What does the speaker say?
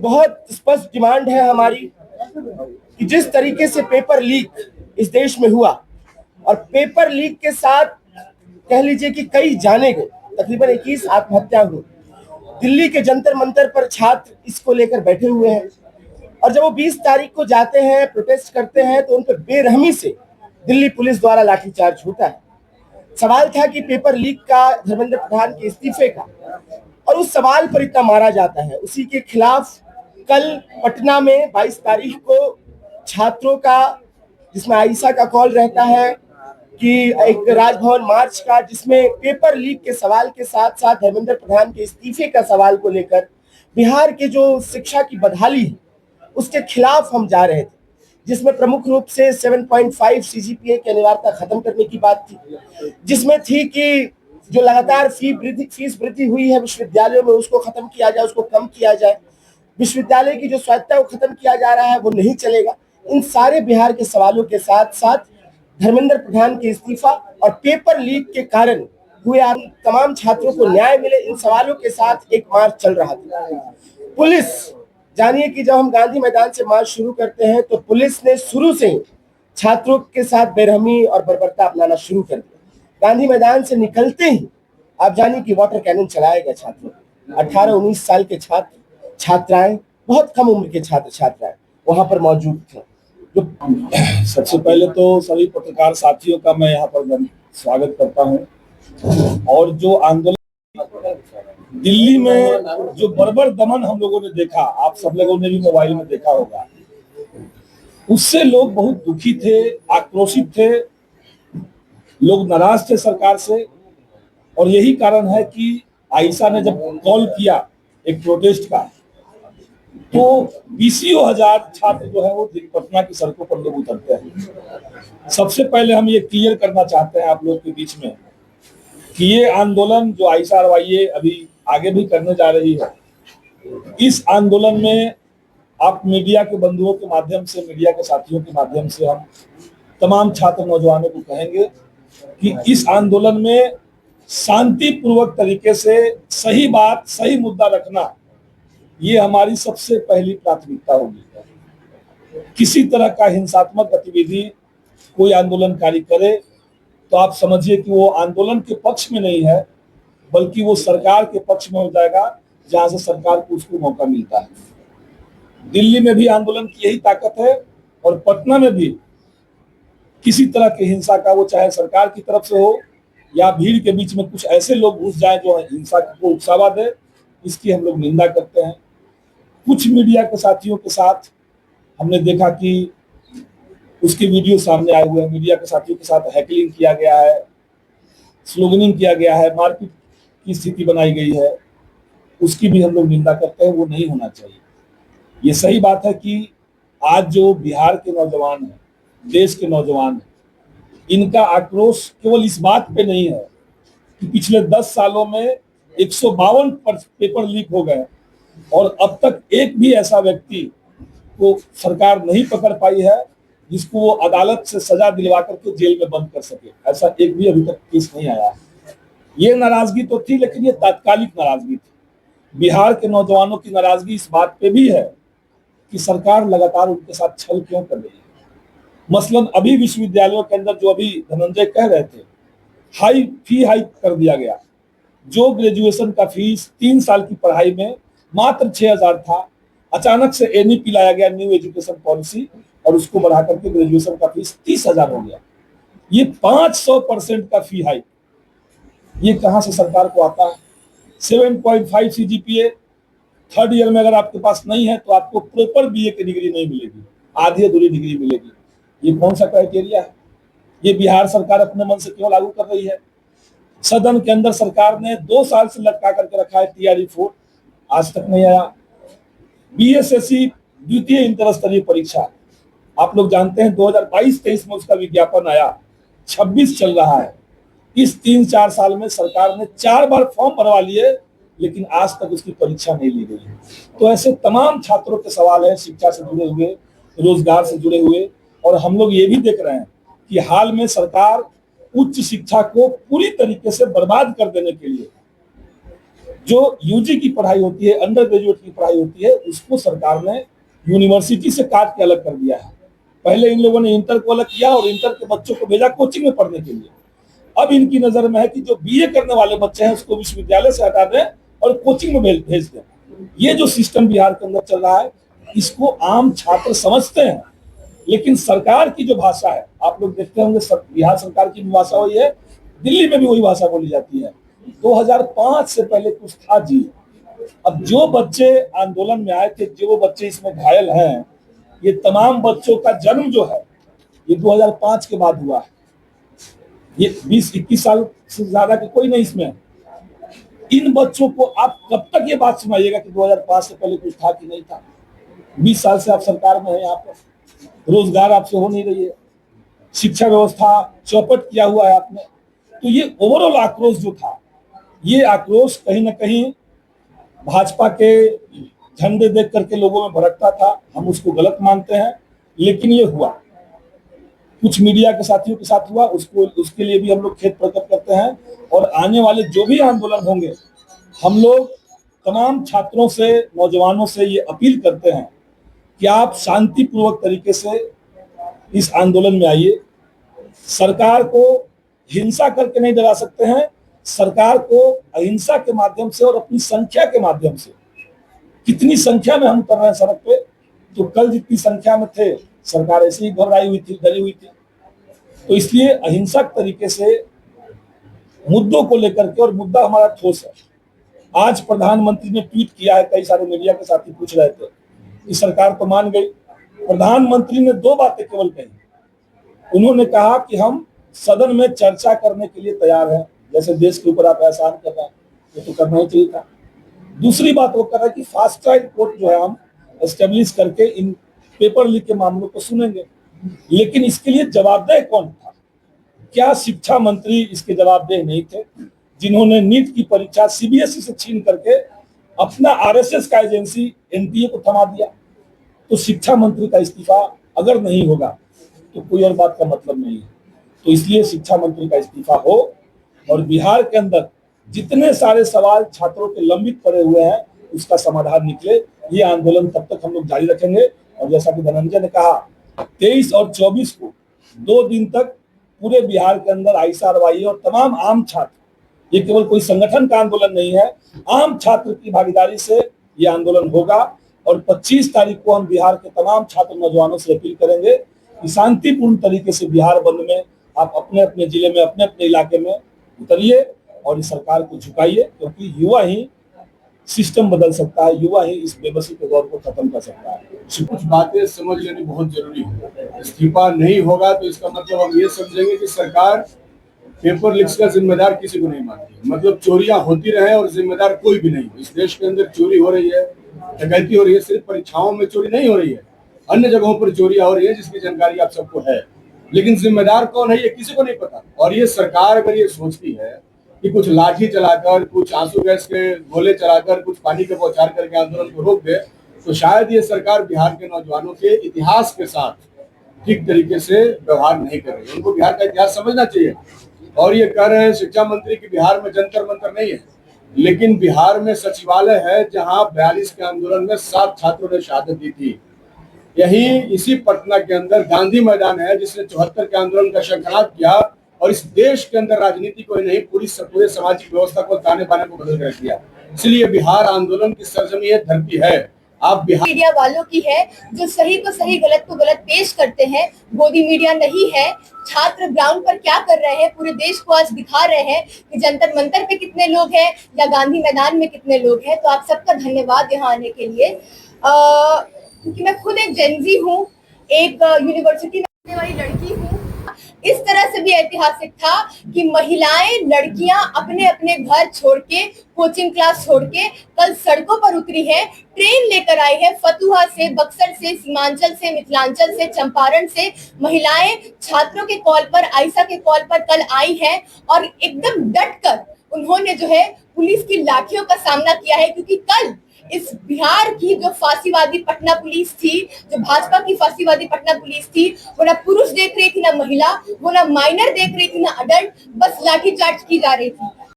बहुत स्पष्ट डिमांड है हमारी कि जिस तरीके से पेपर लीक इस देश में हुआ और पेपर लीक के साथ कह लीजिए कि कई जाने गए, तकरीबन 21 आत्महत्या हुई। दिल्ली के जंतर मंतर पर छात्र इसको लेकर बैठे हुए हैं और जब वो 20 तारीख को जाते हैं, प्रोटेस्ट करते हैं, तो उन पर बेरहमी से दिल्ली पुलिस द्वारा लाठीचार्ज होता है। सवाल था कि पेपर लीक का, धर्मेंद्र प्रधान के इस्तीफे का, और उस सवाल पर इतना मारा जाता है। उसी के खिलाफ कल पटना में 22 तारीख को छात्रों का, जिसमें आयशा का कॉल रहता है कि एक राजभवन मार्च का, जिसमें पेपर लीक के सवाल के साथ साथ धर्मेंद्र प्रधान के इस्तीफे का सवाल को लेकर बिहार के जो शिक्षा की बदहाली है उसके खिलाफ हम जा रहे थे, जिसमें प्रमुख रूप से 7.5 सीजीपीए की अनिवार्यता खत्म करने की बात थी, जिसमें थी कि जो लगातार फीस वृद्धि हुई है विश्वविद्यालयों में उसको खत्म किया जाए, उसको कम किया जाए, विश्वविद्यालय की जो स्वायत्तता को खत्म किया जा रहा है वो नहीं चलेगा। इन सारे बिहार के सवालों के साथ साथ धर्मेंद्र प्रधान के इस्तीफा और पेपर लीक के कारण हुए तमाम छात्रों को न्याय मिले, इन सवालों के साथ एक मार्च चल रहा था। पुलिस, जानिए कि जब हम गांधी मैदान से मार्च शुरू करते हैं तो पुलिस ने शुरू से ही छात्रों के साथ बेरहमी और बर्बरता अपनाना शुरू कर दिया। गांधी मैदान से निकलते ही आप जानिए कि वाटर कैनन चलाया गया छात्रों को। 18-19 साल के छात्र छात्राएं, बहुत कम उम्र के छात्र छात्राएं वहां पर मौजूद थे। जो सबसे पहले तो सभी पत्रकार साथियों का मैं यहाँ पर स्वागत करता हूँ। और जो आंदोलन दिल्ली में जो बर्बर दमन हम लोगों ने देखा, आप सब लोगों ने भी मोबाइल में देखा होगा, उससे लोग बहुत दुखी थे, आक्रोशित थे, लोग नाराज थे सरकार से। और यही कारण है कि आयशा ने जब कॉल किया एक प्रोटेस्ट का, तो 20,000 छात्र जो है वो पटना की सड़कों पर लोग उतरते हैं। सबसे पहले हम ये क्लियर करना चाहते हैं आप लोग के बीच में कि ये आंदोलन जो आयशा अरवाइये अभी आगे भी करने जा रही है, इस आंदोलन में आप मीडिया के बंधुओं के माध्यम से, मीडिया के साथियों के माध्यम से हम तमाम छात्र नौजवानों को कहेंगे कि इस आंदोलन में शांतिपूर्वक तरीके से सही बात, सही मुद्दा रखना, ये हमारी सबसे पहली प्राथमिकता होगी। किसी तरह का हिंसात्मक गतिविधि कोई आंदोलनकारी करे तो आप समझिए कि वो आंदोलन के पक्ष में नहीं है, बल्कि वो सरकार के पक्ष में हो जाएगा, जहां से सरकार को उसको मौका मिलता है। दिल्ली में भी आंदोलन की यही ताकत है और पटना में भी किसी तरह की हिंसा का, वो चाहे सरकार की तरफ से हो या भीड़ के बीच में कुछ ऐसे लोग घुस जाए जो हिंसा को उकसावा दे, इसकी हम लोग निंदा करते हैं। कुछ मीडिया के साथियों के साथ हमने देखा कि उसके वीडियो सामने आए हुए हैं, मीडिया के साथियों के साथ हैकलिंग किया गया है, स्लोगनिंग किया गया है, मारपीट की स्थिति बनाई गई है, उसकी भी हम लोग निंदा करते हैं। वो नहीं होना चाहिए। ये सही बात है कि आज जो बिहार के नौजवान हैं, देश के नौजवान हैं, इनका आक्रोश केवल इस बात पे नहीं है कि पिछले 10 सालों में 152 पेपर लीक हो गए और अब तक एक भी ऐसा व्यक्ति को सरकार नहीं पकड़ पाई है जिसको वो अदालत से सजा दिलवा करके जेल में बंद कर सके। ऐसा एक भी अभी तक केस नहीं आया। ये नाराजगी तो थी, लेकिन ये तात्कालिक नाराजगी थी। बिहार के नौजवानों की नाराजगी इस बात पे भी है कि सरकार लगातार उनके साथ छल क्यों कर रही है। मसलन अभी विश्वविद्यालयों के अंदर, जो अभी धनंजय कह रहे थे, फी हाई कर दिया गया। जो ग्रेजुएशन का फीस 3 साल की पढ़ाई में मात्र 6,000 था, अचानक से एनईपी लाया गया, न्यू एजुकेशन पॉलिसी, और उसको बढ़ा करके ग्रेजुएशन का फीस 30,000 हो गया। ये 500% का फी हाई, ये कहां से सरकार को आता है? 7.5 सीजीपीए थर्ड ईयर में अगर आपके पास नहीं है तो आपको प्रॉपर बीए की डिग्री नहीं मिलेगी, आधी अधूरी डिग्री मिलेगी। ये कौन सा क्राइटेरिया है? ये बिहार सरकार अपने मन से क्यों लागू कर रही है? सदन के अंदर सरकार ने 2 साल से लटका करके रखा है टीआरई 4, आज तक नहीं आया। बीएसएससी द्वितीय इंटर स्तरीय परीक्षा, आप लोग जानते हैं 2022-23 में उसका विज्ञापन आया, 26 चल रहा है। इस 3-4 साल में सरकार ने 4 बार फॉर्म भरवा लिए, लेकिन आज तक उसकी परीक्षा नहीं ली गई है। तो ऐसे तमाम छात्रों के सवाल हैं, शिक्षा से जुड़े हुए, रोजगार से जुड़े हुए। और हम लोग ये भी देख रहे हैं कि हाल में सरकार उच्च शिक्षा को पूरी तरीके से बर्बाद कर देने के लिए जो यूजी की पढ़ाई होती है, अंडर ग्रेजुएट की पढ़ाई होती है, उसको सरकार ने यूनिवर्सिटी से काट के अलग कर दिया है। पहले इन लोगों ने इंटर को अलग किया और इंटर के बच्चों को भेजा कोचिंग में पढ़ने के लिए। अब इनकी नजर में है कि जो बीए करने वाले बच्चे हैं उसको विश्वविद्यालय से हटा दें और कोचिंग में भेज दें। ये जो सिस्टम बिहार के अंदर चल रहा है, इसको आम छात्र समझते हैं, लेकिन सरकार की जो भाषा है, आप लोग देखते होंगे, बिहार सरकार की भी भाषा वही है, दिल्ली में भी वही भाषा बोली जाती है। 2005 से पहले कुछ था जी। अब जो बच्चे आंदोलन में आए थे, जो बच्चे इसमें घायल हैं, ये तमाम बच्चों का जन्म जो है ये 2005 के बाद हुआ है। ये 20-21 साल से ज्यादा के कोई नहीं इसमें। इन बच्चों को आप कब तक ये बात सुनाइएगा कि 2005 से पहले कुछ था कि नहीं था? 20 साल से आप सरकार में है, यहाँ पर रोजगार आपसे हो नहीं रही है, शिक्षा व्यवस्था चौपट किया हुआ है आपने। तो ये ओवरऑल आक्रोश जो था, ये आक्रोश कहीं ना कहीं भाजपा के झंडे देख करके लोगों में भड़कता था। हम उसको गलत मानते हैं, लेकिन ये हुआ, कुछ मीडिया के साथियों के साथ हुआ, उसके लिए भी हम लोग खेद प्रकट करते हैं। और आने वाले जो भी आंदोलन होंगे, हम लोग तमाम छात्रों से, नौजवानों से ये अपील करते हैं कि आप शांतिपूर्वक तरीके से इस आंदोलन में आइए। सरकार को हिंसा करके नहीं डरा सकते हैं, सरकार को अहिंसा के माध्यम से और अपनी संख्या के माध्यम से, कितनी संख्या में हम उतर रहे हैं सड़क पे, तो कल जितनी संख्या में थे सरकार ऐसे ही घबराई हुई थी, डरी हुई थी। तो इसलिए अहिंसक तरीके से मुद्दों को लेकर के, और मुद्दा हमारा ठोस है। आज प्रधानमंत्री ने ट्वीट किया है, कई सारे मीडिया के साथी पूछ रहे थे कि सरकार तो मान गई। प्रधानमंत्री ने दो बातें केवल कही। उन्होंने कहा कि हम सदन में चर्चा करने के लिए तैयार हैं, जैसे देश के ऊपर आप एहसान कर रहे हैं, ये तो करना ही चाहिए था। दूसरी बात वो कर रहा है कि फास्ट ट्रैक कोर्ट जो है हम एस्टेब्लिश करके इन पेपर लीक के मामलों को सुनेंगे। लेकिन इसके लिए जवाबदेह कौन था? क्या शिक्षा मंत्री इसके जवाबदेह नहीं थे, जिन्होंने नीट की परीक्षा सीबीएसई से छीन करके अपना आरएसएस का एजेंसी एनटीए को थमा दिया? तो शिक्षा मंत्री का इस्तीफा अगर नहीं होगा तो कोई और बात का मतलब नहीं है। तो इसलिए शिक्षा मंत्री का इस्तीफा हो और बिहार के अंदर जितने सारे सवाल छात्रों के लंबित पड़े हुए हैं उसका समाधान निकले। ये आंदोलन तब तक हम लोग जारी रखेंगे। और जैसा कि धनंजय ने कहा, 23 और 24 को 2 दिन तक पूरे बिहार के अंदर आईएसआरवाई और तमाम आम छात्र, ये केवल कोई संगठन का आंदोलन नहीं है, आम छात्र की भागीदारी से ये आंदोलन होगा। और 25 तारीख को हम बिहार के तमाम छात्र नौजवानों से अपील करेंगे कि शांतिपूर्ण तरीके से बिहार बंद में आप अपने अपने जिले में, अपने अपने इलाके में उतरिए और इस सरकार को झुकाइए, क्योंकि युवा ही सिस्टम बदल सकता है, युवा ही इस बेबसी के दौर को खत्म कर सकता है। कुछ बातें समझ लेनी बहुत जरूरी है। इस्तीफा नहीं होगा तो इसका मतलब हम ये समझेंगे कि सरकार पेपर लीक्स का जिम्मेदार किसी को नहीं मानती। मतलब चोरियां होती रहे और जिम्मेदार कोई भी नहीं। इस देश के अंदर चोरी हो रही है, डकैती हो रही है, सिर्फ परीक्षाओं में चोरी नहीं हो रही है, अन्य जगहों पर चोरियां हो रही है, जिसकी जानकारी आप सबको है। लेकिन जिम्मेदार कौन है ये किसी को नहीं पता। और ये सरकार अगर ये सोचती है कि कुछ लाठी चलाकर, कुछ आंसू गैस के गोले चलाकर, कुछ पानी के बौछार करके आंदोलन को रोक दे, तो शायद ये सरकार बिहार के नौजवानों के इतिहास के साथ ठीक तरीके से व्यवहार नहीं कर रही। उनको बिहार का इतिहास समझना चाहिए। और ये कह रहे हैं शिक्षा मंत्री की बिहार में जंतर मंतर नहीं है, लेकिन बिहार में सचिवालय है जहां 42 के आंदोलन में 7 छात्रों ने शहादत दी थी। यही इसी पटना के अंदर गांधी मैदान है जिसने 74 के आंदोलन का शंखनाद किया और इस देश के अंदर राजनीति को ही नहीं, पूरे सामाजिक व्यवस्था को ताने बाने को बदल कर दिया। इसलिए बिहार आंदोलन की सरजमी है, धरती है। आप बिहार मीडिया वालों की है जो सही को सही, गलत को गलत पेश करते हैं। गोदी मीडिया नहीं है। छात्र ग्राउंड पर क्या कर रहे हैं, पूरे देश को आज दिखा रहे हैं कि जंतर मंतर पे कितने लोग हैं या गांधी मैदान में कितने लोग हैं। तो आप सबका धन्यवाद यहाँ आने के लिए, क्योंकि मैं खुद एक जेनजी हूँ, एक यूनिवर्सिटी में पढ़ने वाली लड़की हूँ। इस तरह से भी ऐतिहासिक था कि महिलाएं, लड़कियां अपने अपने घर छोड़ के, कोचिंग क्लास छोड़ के कल सड़कों पर उतरी है, ट्रेन लेकर आई है। फतुहा से, बक्सर से, सीमांचल से, मिथिलांचल से, चंपारण से महिलाएं छात्रों के कॉल पर, आयशा के कॉल पर कल आई है और एकदम डटकर उन्होंने जो है पुलिस की लाठियों का सामना किया है। क्योंकि कल इस बिहार की जो फांसीवादी पटना पुलिस थी, जो भाजपा की फांसीवादी पटना पुलिस थी, वो ना पुरुष देख रही थी, ना महिला, वो ना माइनर देख रही थी, ना अडल्ट, बस लाठीचार्ज की जा रही थी।